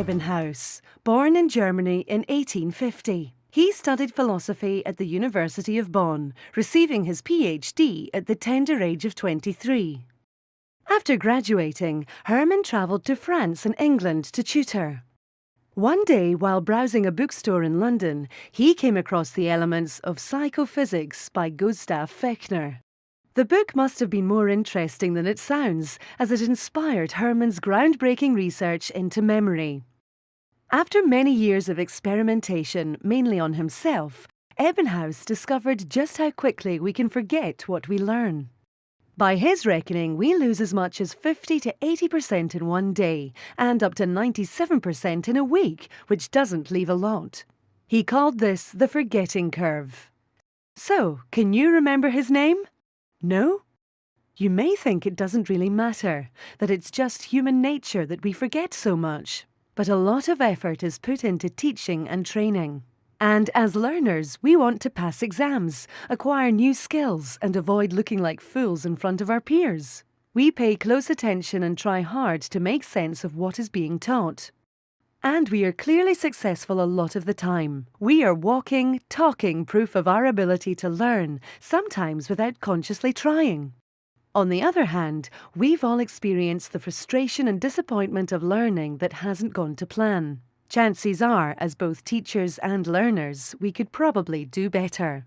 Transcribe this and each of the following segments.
Ebbinghaus, born in Germany in 1850. He studied philosophy at the University of Bonn, receiving his PhD at the tender age of 23. After graduating, Hermann travelled to France and England to tutor. One day, while browsing a bookstore in London, he came across The Elements of Psychophysics by Gustav Fechner. The book must have been more interesting than it sounds, as it inspired Hermann's groundbreaking research into memory. After many years of experimentation, mainly on himself, Ebbinghaus discovered just how quickly we can forget what we learn. By his reckoning, we lose as much as 50 to 80% in one day, and up to 97% in a week, which doesn't leave a lot. He called this the forgetting curve. So, can you remember his name? No? You may think it doesn't really matter, that it's just human nature that we forget so much. But a lot of effort is put into teaching and training. And as learners, we want to pass exams, acquire new skills, and avoid looking like fools in front of our peers. We pay close attention and try hard to make sense of what is being taught. And we are clearly successful a lot of the time. We are walking, talking proof of our ability to learn, sometimes without consciously trying. On the other hand, we've all experienced the frustration and disappointment of learning that hasn't gone to plan. Chances are, as both teachers and learners, we could probably do better.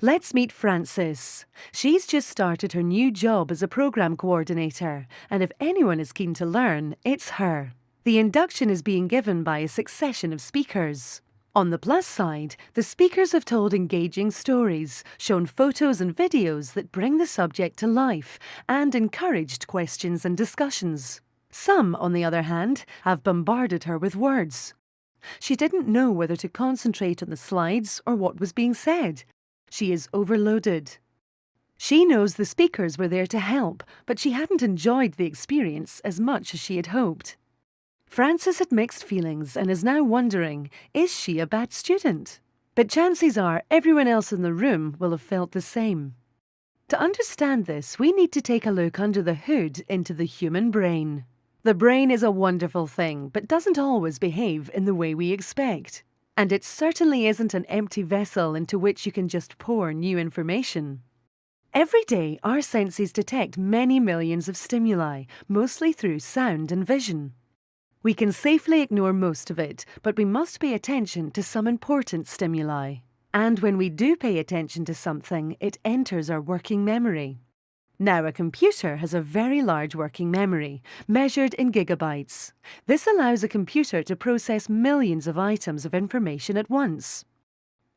Let's meet Frances. She's just started her new job as a program coordinator, and if anyone is keen to learn, it's her. The induction is being given by a succession of speakers. On the plus side, the speakers have told engaging stories, shown photos and videos that bring the subject to life, and encouraged questions and discussions. Some, on the other hand, have bombarded her with words. She didn't know whether to concentrate on the slides or what was being said. She is overloaded. She knows the speakers were there to help, but she hadn't enjoyed the experience as much as she had hoped. Frances had mixed feelings and is now wondering, is she a bad student? But chances are everyone else in the room will have felt the same. To understand this, we need to take a look under the hood into the human brain. The brain is a wonderful thing, but doesn't always behave in the way we expect. And it certainly isn't an empty vessel into which you can just pour new information. Every day, our senses detect many millions of stimuli, mostly through sound and vision. We can safely ignore most of it, but we must pay attention to some important stimuli. And when we do pay attention to something, it enters our working memory. Now, a computer has a very large working memory, measured in gigabytes. This allows a computer to process millions of items of information at once.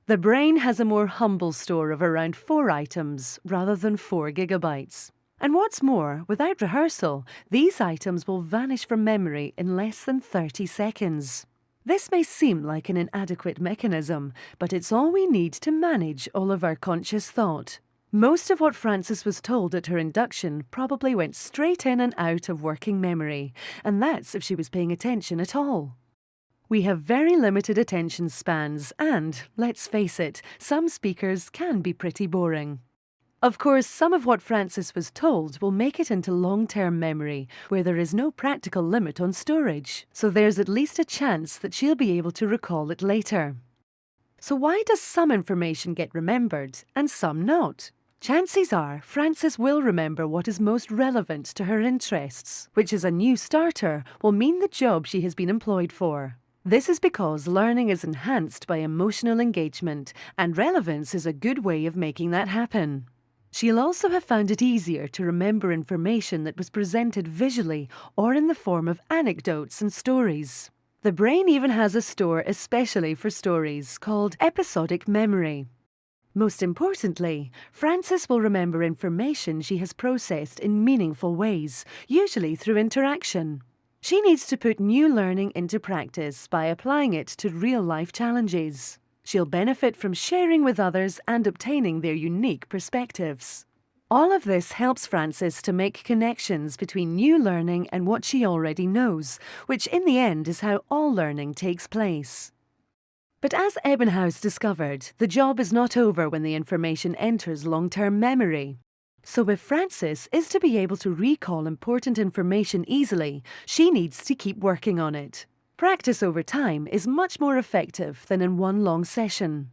The brain has a more humble store of around 4 items, rather than 4 gigabytes. And what's more, without rehearsal, these items will vanish from memory in less than 30 seconds. This may seem like an inadequate mechanism, but it's all we need to manage all of our conscious thought. Most of what Frances was told at her induction probably went straight in and out of working memory, and that's if she was paying attention at all. We have very limited attention spans and, let's face it, some speakers can be pretty boring. Of course, some of what Frances was told will make it into long-term memory, where there is no practical limit on storage, so there's at least a chance that she'll be able to recall it later. So why does some information get remembered and some not? Chances are Frances will remember what is most relevant to her interests, which as a new starter will mean the job she has been employed for. This is because learning is enhanced by emotional engagement, and relevance is a good way of making that happen. She'll also have found it easier to remember information that was presented visually or in the form of anecdotes and stories. The brain even has a store especially for stories called episodic memory. Most importantly, Frances will remember information she has processed in meaningful ways, usually through interaction. She needs to put new learning into practice by applying it to real-life challenges. She'll benefit from sharing with others and obtaining their unique perspectives. All of this helps Frances to make connections between new learning and what she already knows, which in the end is how all learning takes place. But as Ebbinghaus discovered, the job is not over when the information enters long-term memory. So if Frances is to be able to recall important information easily, she needs to keep working on it. Practice over time is much more effective than in one long session.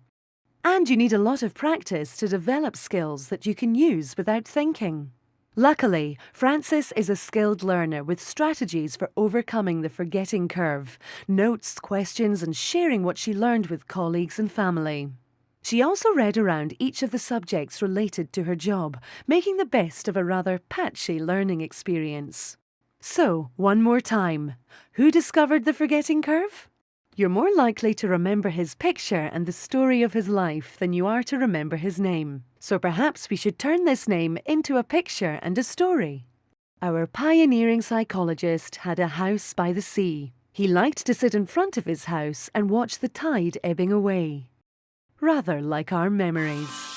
And you need a lot of practice to develop skills that you can use without thinking. Luckily, Frances is a skilled learner with strategies for overcoming the forgetting curve, notes, questions, and sharing what she learned with colleagues and family. She also read around each of the subjects related to her job, making the best of a rather patchy learning experience. So, one more time, who discovered the forgetting curve? You're more likely to remember his picture and the story of his life than you are to remember his name. So perhaps we should turn this name into a picture and a story. Our pioneering psychologist had a house by the sea. He liked to sit in front of his house and watch the tide ebbing away. Rather like our memories.